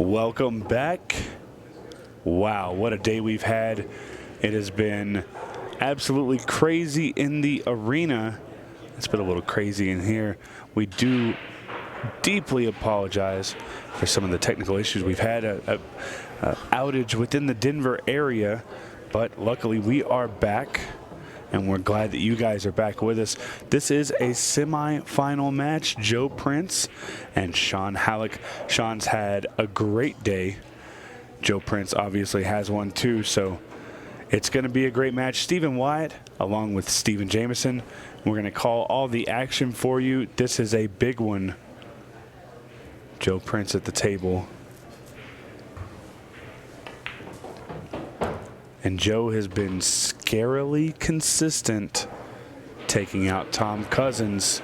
Welcome back. Wow, what a day we've had. It has been absolutely crazy in the arena. It's been a little crazy in here. We do deeply apologize for some of the technical issues. We've had a outage within the Denver area, but luckily we are back, and we're glad that you guys are back with us. This is a semi-final match. Joe Prince and Shawn Hallock. Shawn's had a great day. Joe Prince obviously has one too, so it's going to be a great match. Stephen Wyatt, along with Stephen Jameson, we're going to call all the action for you. This is a big one. Joe Prince at the table. And Joe has been scarily consistent, taking out Tom Cousins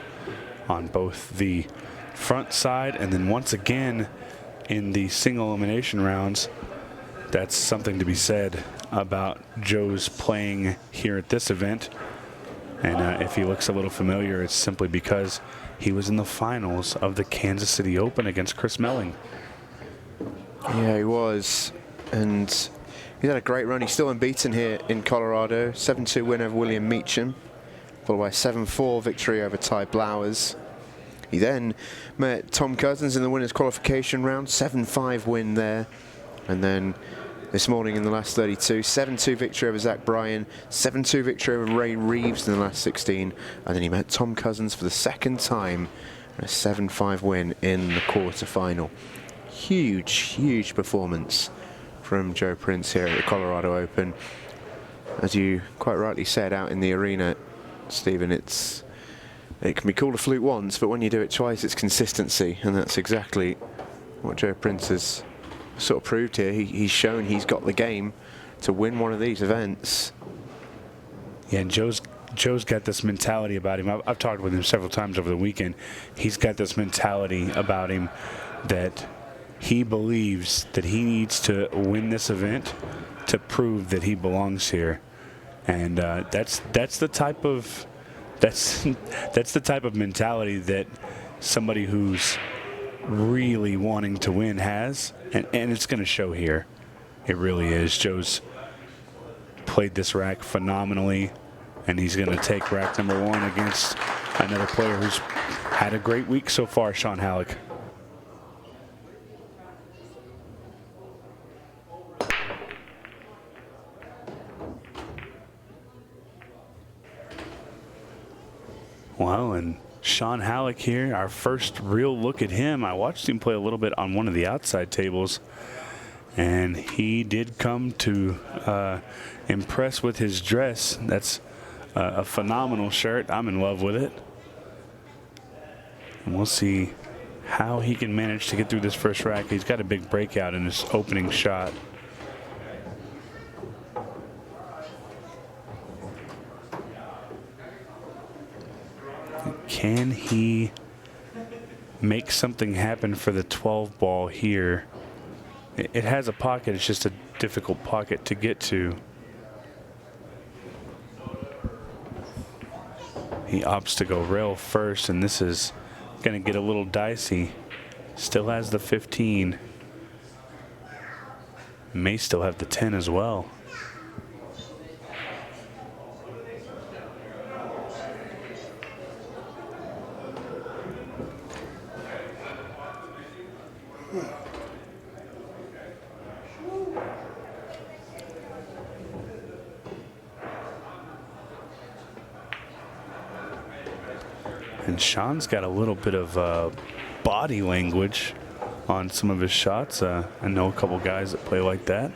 on both the front side and then once again in the single elimination rounds. That's something to be said about Joe's playing here at this event. And if he looks a little familiar, it's simply because he was in the finals of the Kansas City Open against Chris Melling. Yeah, he was. And he's had a great run. He's still unbeaten here in Colorado. 7-2 win over William Meacham, followed by a 7-4 victory over Ty Blowers. He then met Tom Cousins in the winners qualification round, 7-5 win there. And then this morning in the last 32, 7-2 victory over Zach Bryan, 7-2 victory over Ray Reeves in the last 16. And then he met Tom Cousins for the second time, a 7-5 win in the quarterfinal. Huge, huge performance from Joe Prince here at the Colorado Open. As you quite rightly said out in the arena, Stephen, it can be called a fluke once, but when you do it twice, it's consistency, and that's exactly what Joe Prince has sort of proved here. He's shown he's got the game to win one of these events. Yeah, and Joe's got this mentality about him. I've talked with him several times over the weekend. He's got this mentality about him that he believes that he needs to win this event to prove that he belongs here, and that's the type of mentality that somebody who's really wanting to win has, and it's going to show here. It really is. Joe's played this rack phenomenally, and he's going to take rack number one against another player who's had a great week so far, Shawn Hallock. Wow, and Shawn Hallock here, our first real look at him. I watched him play a little bit on one of the outside tables, and he did come to impress with his dress. That's a phenomenal shirt. I'm in love with it. And we'll see how he can manage to get through this first rack. He's got a big breakout in his opening shot. Can he make something happen for the 12 ball here? It has a pocket. It's just a difficult pocket to get to. He opts to go rail first, and this is going to get a little dicey. Still has the 15. May still have the 10 as well. And Shawn's got a little bit of body language on some of his shots. I know a couple guys that play like that.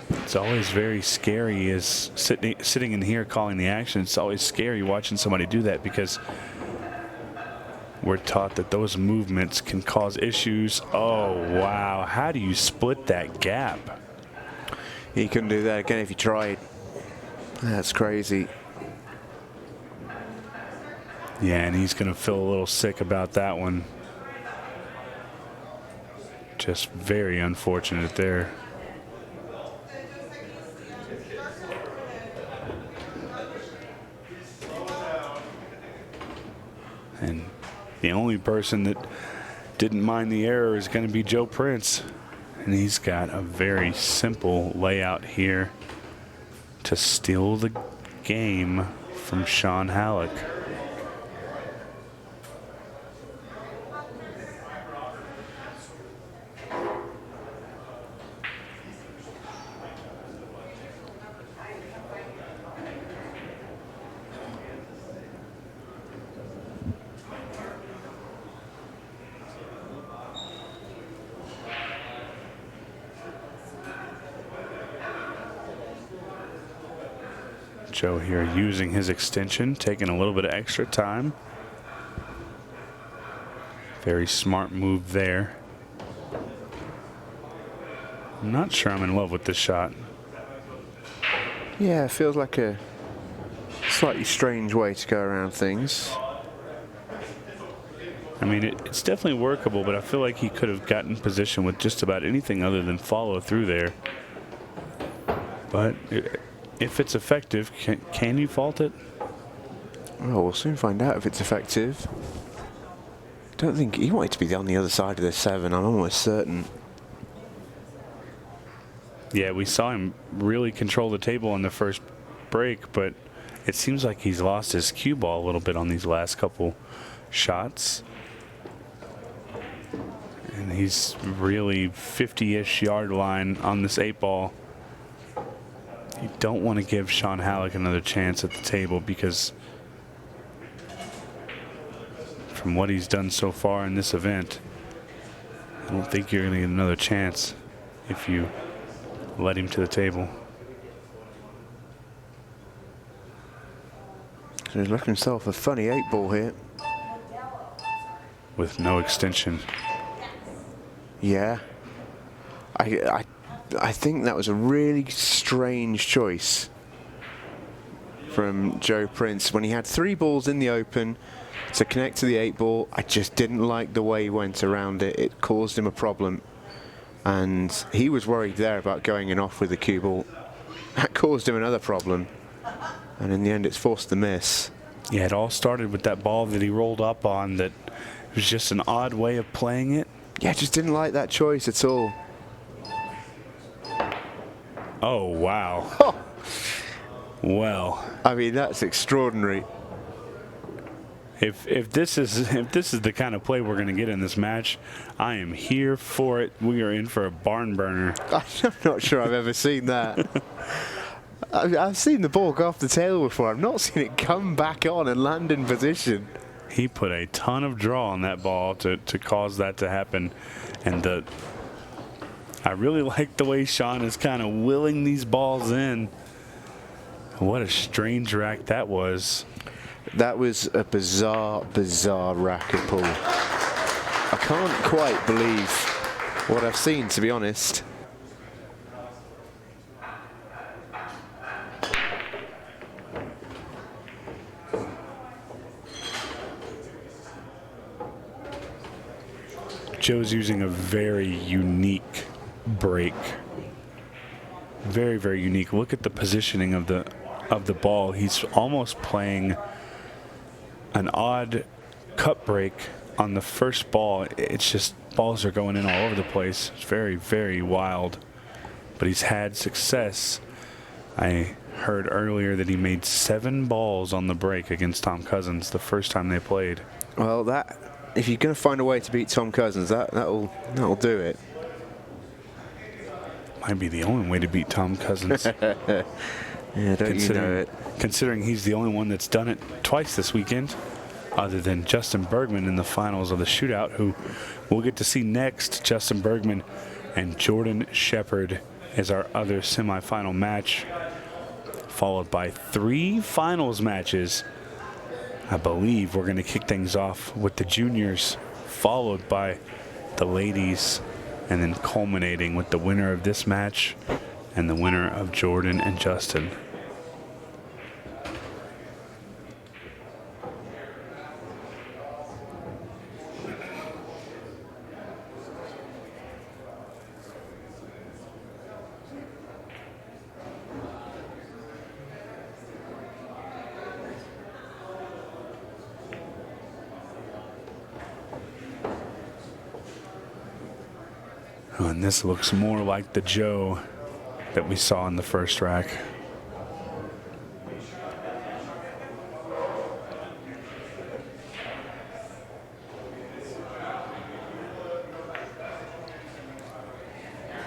It's always very scary is sitting in here calling the action. It's always scary watching somebody do that because we're taught that those movements can cause issues. Oh, wow. How do you split that gap? He couldn't do that again if he tried. That's crazy. Yeah, and he's going to feel a little sick about that one. Just very unfortunate there. And the only person that didn't mind the error is going to be Joe Prince. And he's got a very simple layout here to steal the game from Shawn Hallock. Joe here using his extension, taking a little bit of extra time. Very smart move there. I'm not sure I'm in love with this shot. Yeah, it feels like a slightly strange way to go around things. I mean, it's definitely workable, but I feel like he could have gotten position with just about anything other than follow through there. But if it's effective, can you fault it? Well, we'll soon find out if it's effective. Don't think he wanted to be on the other side of the 7, I'm almost certain. Yeah, we saw him really control the table on the first break, but it seems like he's lost his cue ball a little bit on these last couple shots. And he's really 50-ish yard line on this 8 ball. You don't want to give Shawn Hallock another chance at the table, because from what he's done so far in this event, I don't think you're going to get another chance if you let him to the table. So he's left himself a funny 8 ball here. With no extension. Yeah. I think that was a really strange choice from Joe Prince. When he had 3 balls in the open to connect to the 8 ball, I just didn't like the way he went around it. It caused him a problem. And he was worried there about going in off with the cue ball. That caused him another problem. And in the end, it's forced the miss. Yeah, it all started with that ball that he rolled up on that was just an odd way of playing it. Yeah, just didn't like that choice at all. Oh, wow. Oh. Well, I mean, that's extraordinary. if this is the kind of play we're going to get in this match, I am here for it. We are in for a barn burner. I'm not sure I've ever seen that. I've seen the ball go off the tail before. I've not seen it come back on and land in position. He put a ton of draw on that ball to cause that to happen. And I really like the way Shawn is kind of willing these balls in. What a strange rack that was. That was a bizarre, bizarre racket pull. I can't quite believe what I've seen, to be honest. Joe's using a very unique break. Very, very unique. Look at the positioning of the ball. He's almost playing an odd cut break on the first ball. It's just balls are going in all over the place. It's very, very wild. But he's had success. I heard earlier that he made 7 balls on the break against Tom Cousins the first time they played. Well, if you're going to find a way to beat Tom Cousins, that'll do it. Might be the only way to beat Tom Cousins. Yeah, don't you know it? Considering he's the only one that's done it twice this weekend, other than Justin Bergman in the finals of the shootout, who we'll get to see next. Justin Bergman and Jordan Shepard is our other semifinal match, followed by 3 finals matches. I believe we're going to kick things off with the juniors, followed by the ladies, and then culminating with the winner of this match and the winner of Jordan and Justin. And this looks more like the Joe that we saw in the first rack.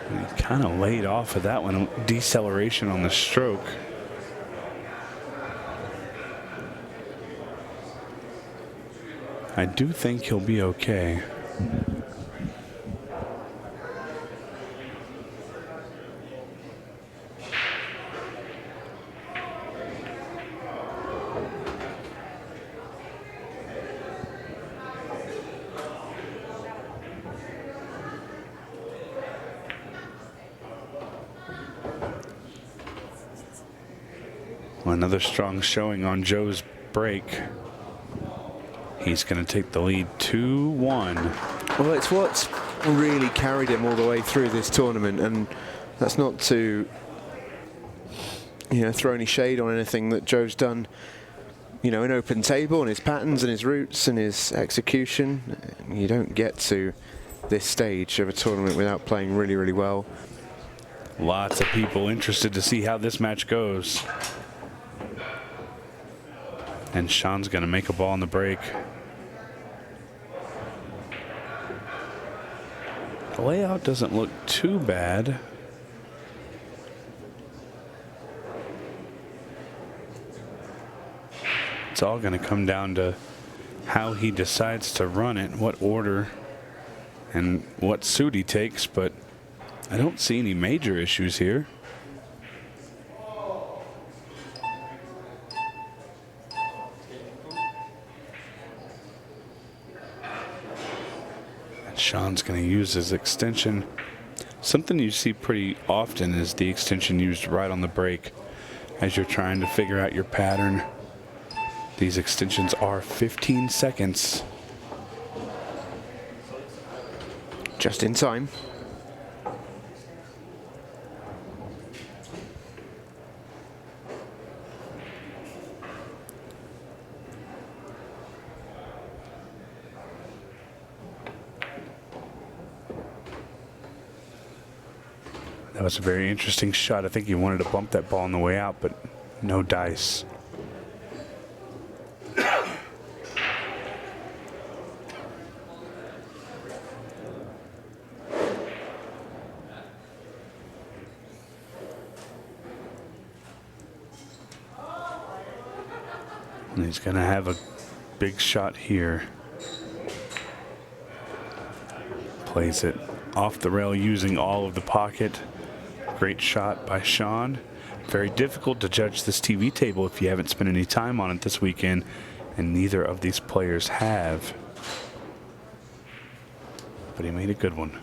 He kind of laid off of that one. Deceleration on the stroke. I do think he'll be okay. Another strong showing on Joe's break. He's going to take the lead 2-1. Well, it's what's really carried him all the way through this tournament, and that's not to, throw any shade on anything that Joe's done, in open table and his patterns and his routes and his execution. You don't get to this stage of a tournament without playing really, really well. Lots of people interested to see how this match goes. And Shawn's going to make a ball on the break. The layout doesn't look too bad. It's all going to come down to how he decides to run it, what order, and what suit he takes, but I don't see any major issues here. Shawn's going to use his extension. Something you see pretty often is the extension used right on the break as you're trying to figure out your pattern. These extensions are 15 seconds. Just in time. That was a very interesting shot. I think he wanted to bump that ball on the way out, but no dice. And he's going to have a big shot here. Plays it off the rail using all of the pocket. Great shot by Shawn. Very difficult to judge this TV table if you haven't spent any time on it this weekend, and neither of these players have. But he made a good one.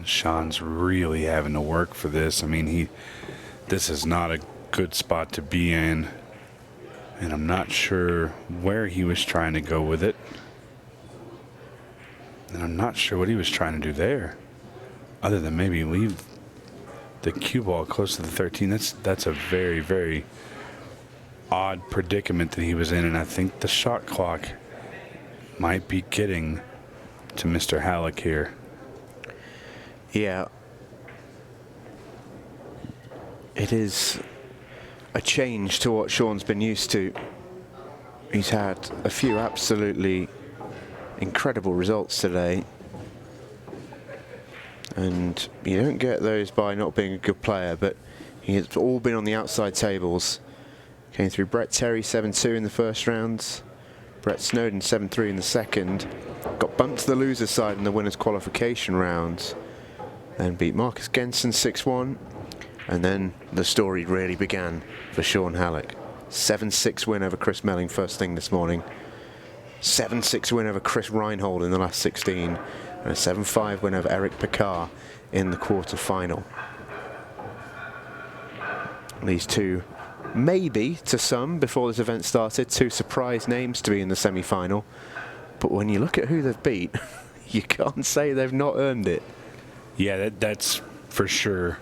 Shawn's really having to work for this. I mean, this is not a good spot to be in, and I'm not sure where he was trying to go with it, and I'm not sure what he was trying to do there, other than maybe leave the cue ball close to the 13. That's a very, very odd predicament that he was in, and I think the shot clock might be getting to Mr. Hallock here. Yeah, it is a change to what Shawn's been used to. He's had a few absolutely incredible results today, and you don't get those by not being a good player, but he has all been on the outside tables. Came through Brett Terry 7-2 in the first round, Brett Snowden 7-3 in the second, got bumped to the loser side in the winners qualification round, then beat Marcus Genson 6-1, and then the story really began for Shawn Hallock. 7-6 win over Chris Melling first thing this morning. 7-6 win over Chris Reinhold in the last 16, and a 7-5 win over Eric Picard in the quarter-final. These two, maybe to some before this event started, two surprise names to be in the semi-final. But when you look at who they've beat, you can't say they've not earned it. Yeah, that's for sure.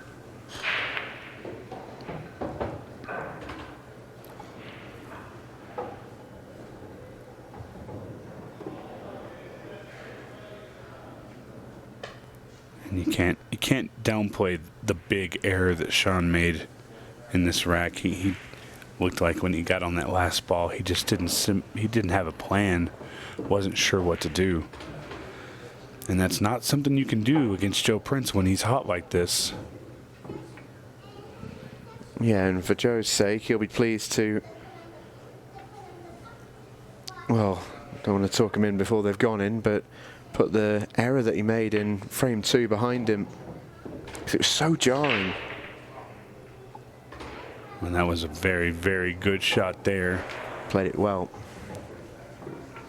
And you can't downplay the big error that Shawn made in this rack. He looked like when he got on that last ball, he just didn't have a plan, wasn't sure what to do. And that's not something you can do against Joe Prince when he's hot like this. Yeah, and for Joe's sake, he'll be pleased to, well, don't want to talk him in before they've gone in, but put the error that he made in frame 2 behind him, because it was so jarring. And that was a very, very good shot there. Played it well.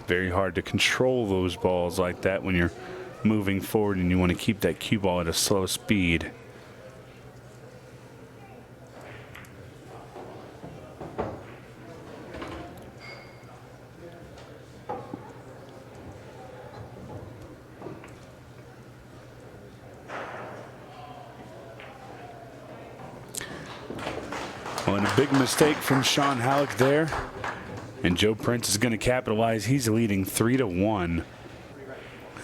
Very hard to control those balls like that when you're moving forward and you want to keep that cue ball at a slow speed. Well, and a big mistake from Shawn Hallock there. And Joe Prince is going to capitalize. He's leading 3-1.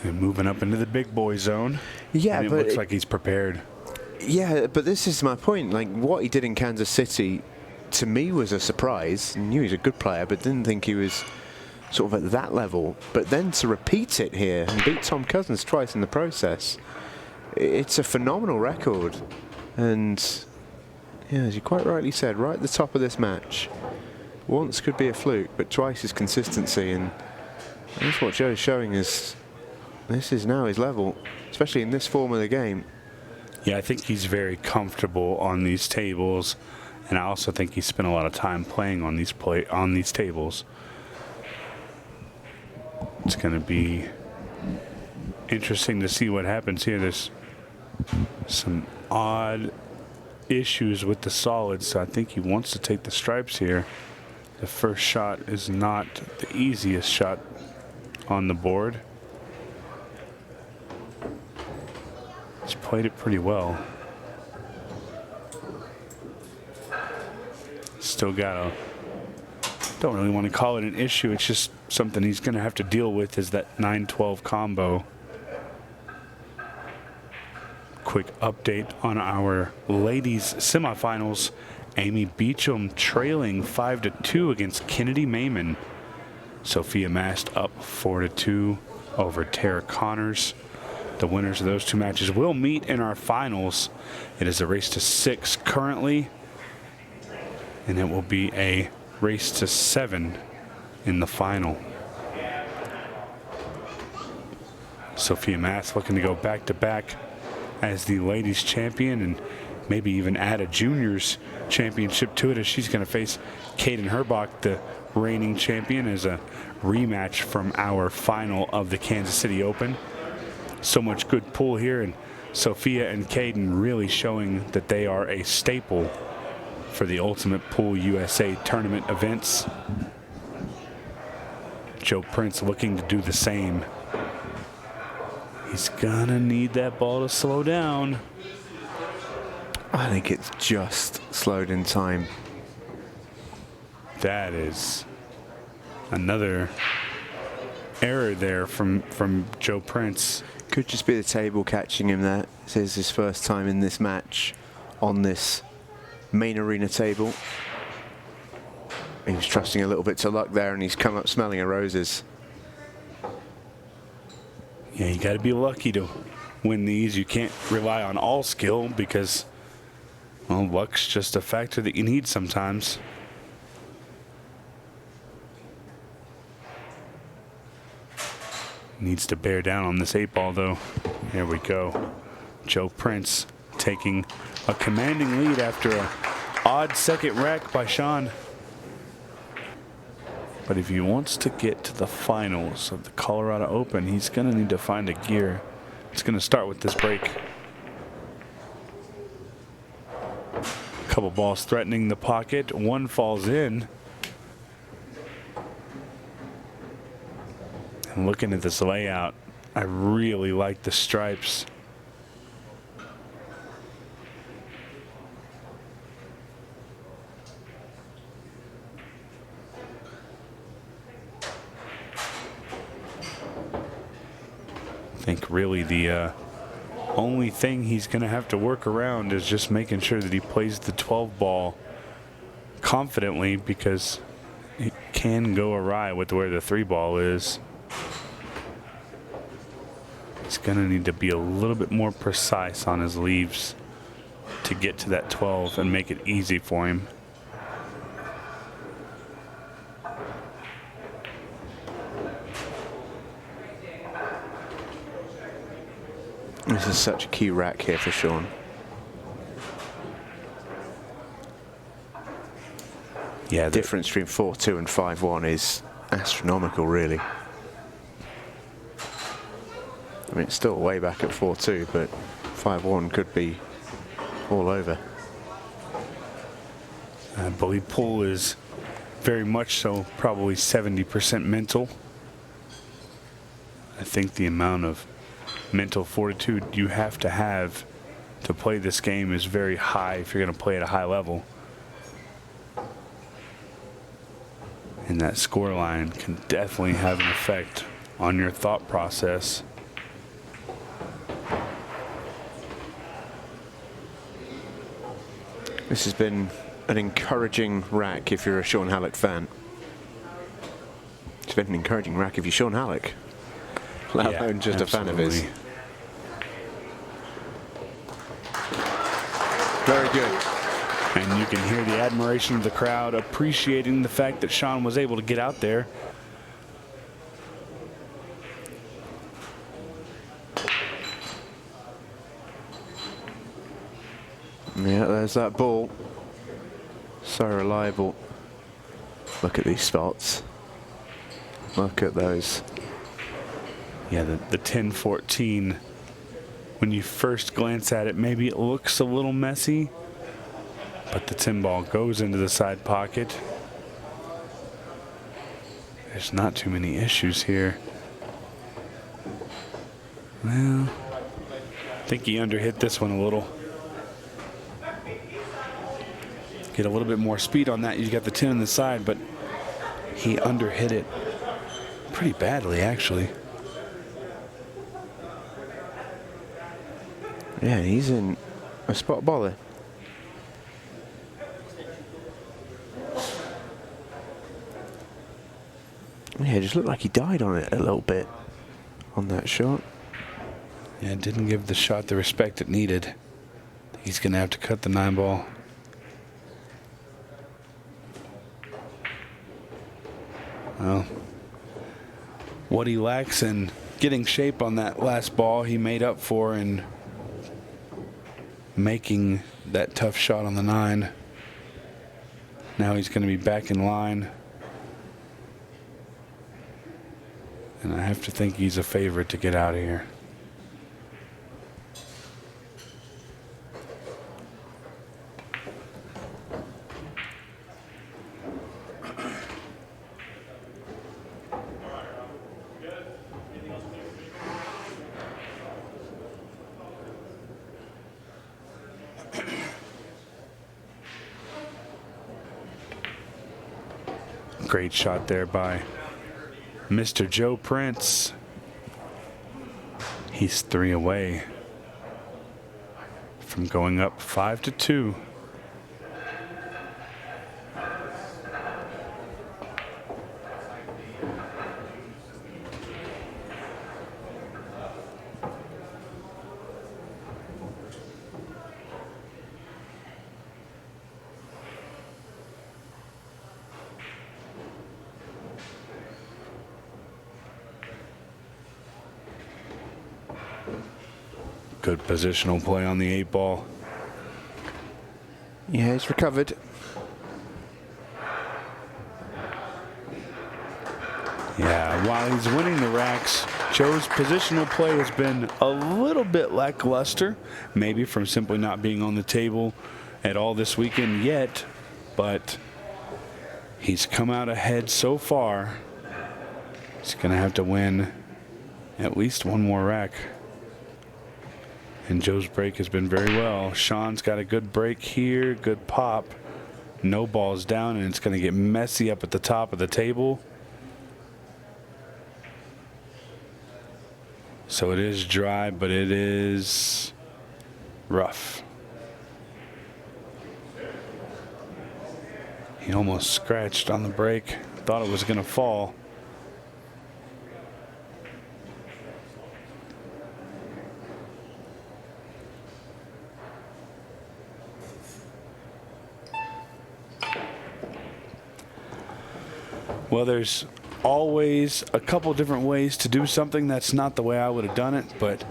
And moving up into the big boy zone. Yeah, and it looks like he's prepared. Yeah, but this is my point. Like, what he did in Kansas City, to me, was a surprise. I knew he was a good player, but didn't think he was sort of at that level. But then to repeat it here and beat Tom Cousins twice in the process, it's a phenomenal record. And, yeah, as you quite rightly said, right at the top of this match, once could be a fluke, but twice is consistency. And that's what Joe's showing is this is now his level, especially in this form of the game. Yeah, I think he's very comfortable on these tables, and I also think he spent a lot of time playing on these tables. It's going to be interesting to see what happens here. There's some odd issues with the solids, so I think he wants to take the stripes here. The first shot is not the easiest shot on the board. He's played it pretty well. Still got don't really want to call it an issue. It's just something he's going to have to deal with, is that 9-12 combo. Quick update on our ladies semifinals. Amy Beecham trailing 5-2 against Kennedy Maiman. Sophia Mast up 4-2 over Tara Connors. The winners of those two matches will meet in our finals. It is a race to 6 currently, and it will be a race to 7 in the final. Sophia Mast looking to go back-to-back as the ladies champion, and maybe even add a juniors championship to it, as she's going to face Kaden Herbach, the reigning champion, as a rematch from our final of the Kansas City Open. So much good pull here, and Sophia and Kaden really showing that they are a staple for the Ultimate Pool USA tournament events. Joe Prince looking to do the same. He's gonna need that ball to slow down. I think it's just slowed in time. That is another error there from Joe Prince. Could just be the table catching him there. This is his first time in this match on this main arena table. He was trusting a little bit to luck there, and he's come up smelling of roses. Yeah, you got to be lucky to win these. You can't rely on all skill, because, well, luck's just a factor that you need sometimes. Needs to bear down on this 8-ball, though. Here we go. Joe Prince taking a commanding lead after a odd second rack by Shawn. But if he wants to get to the finals of the Colorado Open, he's going to need to find a gear. It's going to start with this break. A couple balls threatening the pocket. One falls in. And looking at this layout, I really like the stripes. I think really the only thing he's going to have to work around is just making sure that he plays the 12 ball confidently, because it can go awry with where the 3 ball is. He's going to need to be a little bit more precise on his leaves to get to that 12 and make it easy for him. This is such a key rack here for Shawn. Yeah, the difference between 4-2 and 5-1 is astronomical, really. I mean, it's still way back at 4-2, but 5-1 could be all over. I believe Poole is very much so probably 70% mental. I think the amount of mental fortitude you have to play this game is very high if you're going to play at a high level. And that score line can definitely have an effect on your thought process. This has been an encouraging rack if you're a Shawn Hallock fan. It's been an encouraging rack if you're Shawn Hallock, let alone just absolutely. a fan of his. Very good. And you can hear the admiration of the crowd appreciating the fact that Shawn was able to get out there. Yeah, there's that ball. So reliable. Look at these spots. Look at those. Yeah, the 10-14, when you first glance at it, maybe it looks a little messy, but the 10 ball goes into the side pocket. There's not too many issues here. Well, I think he underhit this one a little. Get a little bit more speed on that. You got the 10 on the side, but he underhit it pretty badly, actually. Yeah, he's in a spot bowler. Yeah, it just looked like he died on it a little bit on that shot. Yeah, it didn't give the shot the respect it needed. He's going to have to cut the 9 ball. Well, what he lacks in getting shape on that last ball, he made up for in making that tough shot on the 9. Now he's going to be back in line. And I have to think he's a favorite to get out of here. Great shot there by Mr. Joe Prince. He's 3 away from going up 5-2. Good positional play on the 8 ball. Yeah, he's recovered. Yeah, while he's winning the racks, Joe's positional play has been a little bit lackluster, maybe from simply not being on the table at all this weekend yet, but he's come out ahead so far. He's going to have to win at least one more rack. And Joe's break has been very well. Shawn's got a good break here, good pop. No balls down, and it's going to get messy up at the top of the table. So it is dry, but it is rough. He almost scratched on the break. Thought it was going to fall. Well, there's always a couple different ways to do something. That's not the way I would have done it, but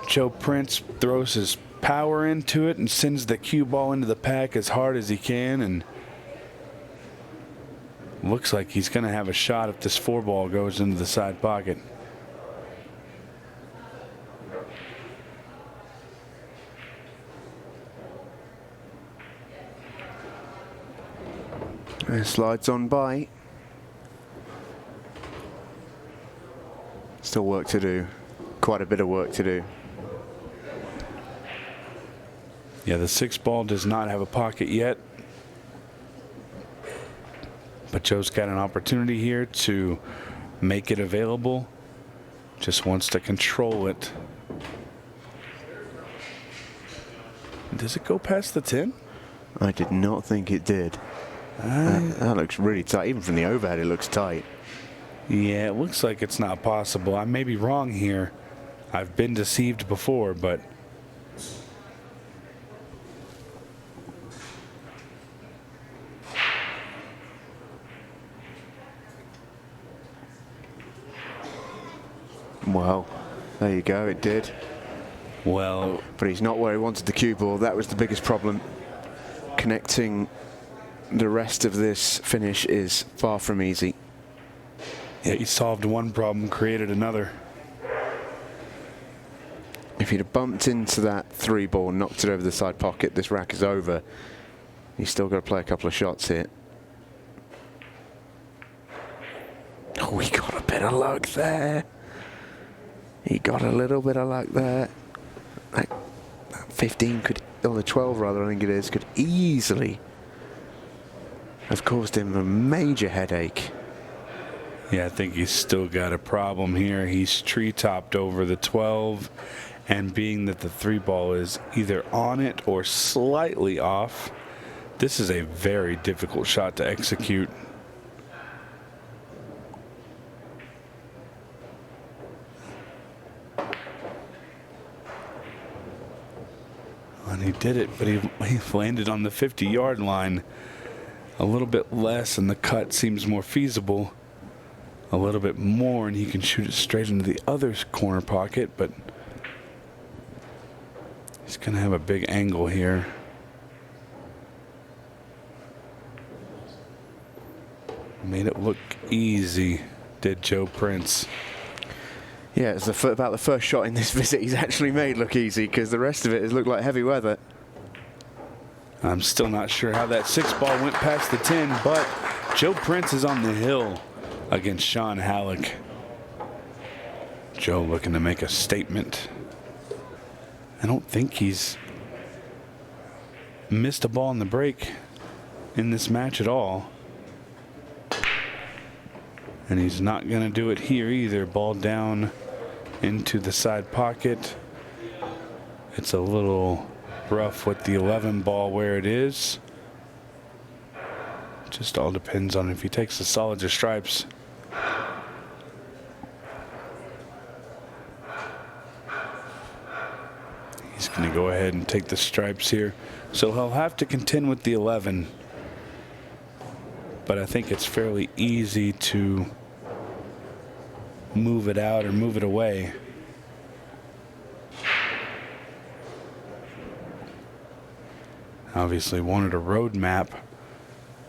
Joe Prince throws his power into it and sends the cue ball into the pack as hard as he can, and looks like he's going to have a shot if this 4-ball goes into the side pocket. It slides on by. Still work to do. Quite a bit of work to do. Yeah, the 6-ball does not have a pocket yet. But Joe's got an opportunity here to make it available. Just wants to control it. Does it go past the 10? I did not think it did. That looks really tight. Even from the overhead, it looks tight. Yeah, it looks like it's not possible. I may be wrong here. I've been deceived before, but well, there you go, it did. well, But he's not where he wanted the cue ball. That was the biggest problem. Connecting the rest of this finish is far from easy. yeah, he solved one problem, created another. If he'd have bumped into that 3-ball and knocked it over the side pocket, this rack is over. He's still got to play a couple of shots here. Oh, he got a bit of luck there. He got a little bit of luck there. That 15 could, or the 12 rather, I think it is, could easily have caused him a major headache. Yeah, I think he's still got a problem here. He's tree-topped over the 12, and being that the 3-ball is either on it or slightly off, this is a very difficult shot to execute. And he did it, but he landed on the 50-yard line. A little bit less, and the cut seems more feasible. A little bit more, and he can shoot it straight into the other corner pocket, but he's going to have a big angle here. Made it look easy, did Joe Prince. Yeah, it's about the first shot in this visit he's actually made look easy, because the rest of it has looked like heavy weather. I'm still not sure how that 6-ball went past the 10, but Joe Prince is on the hill against Shawn Hallock. Joe looking to make a statement. I don't think he's missed a ball in the break in this match at all. And he's not going to do it here either. Ball down into the side pocket. It's a little rough with the 11 ball where it is. Just all depends on if he takes the solids or stripes. He's going to go ahead and take the stripes here. So he'll have to contend with the 11. But I think it's fairly easy to move it out or move it away. Obviously wanted a road map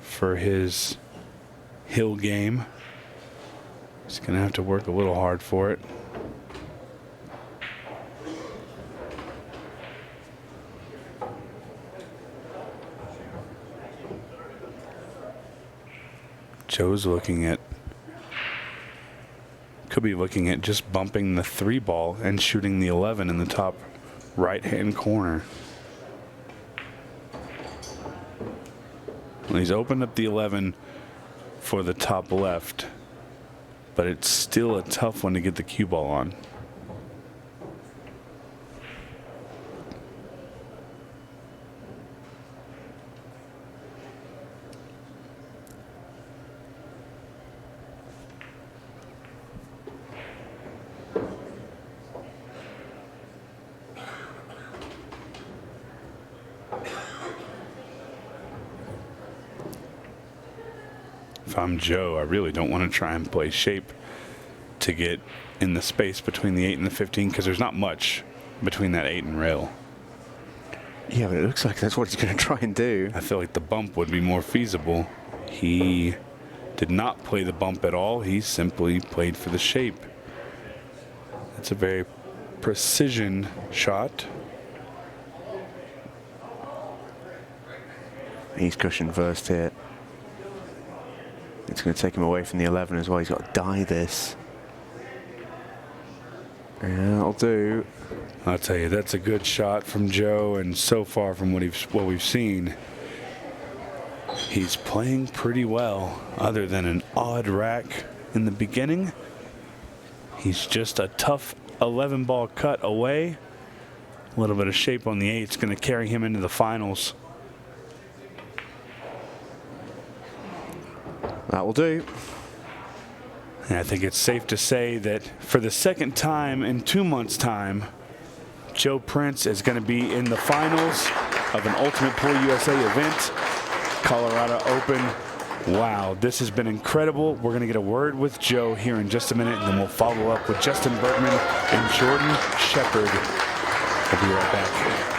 for his hill game. He's going to have to work a little hard for it. Joe's could be looking at just bumping the 3 ball and shooting the 11 in the top right-hand corner. Well, he's opened up the 11 for the top left, but it's still a tough one to get the cue ball on. If I'm Joe, I really don't want to try and play shape to get in the space between the 8 and the 15, because there's not much between that 8 and rail. Yeah, but it looks like that's what he's going to try and do. I feel like the bump would be more feasible. He did not play the bump at all. He simply played for the shape. It's a very precision shot. He's cushion first here. It's going to take him away from the 11 as well. He's got to die this. Yeah, that'll do. I'll tell you, that's a good shot from Joe, and so far from what we've seen, he's playing pretty well. Other than an odd rack in the beginning, he's just a tough 11 ball cut away. A little bit of shape on the 8 is going to carry him into the finals. That will do. And I think it's safe to say that for the second time in 2 months' time, Joe Prince is going to be in the finals of an Ultimate Pool USA event, Colorado Open. Wow, this has been incredible. We're going to get a word with Joe here in just a minute, and then we'll follow up with Justin Bergman and Jordan Shepard. We'll be right back.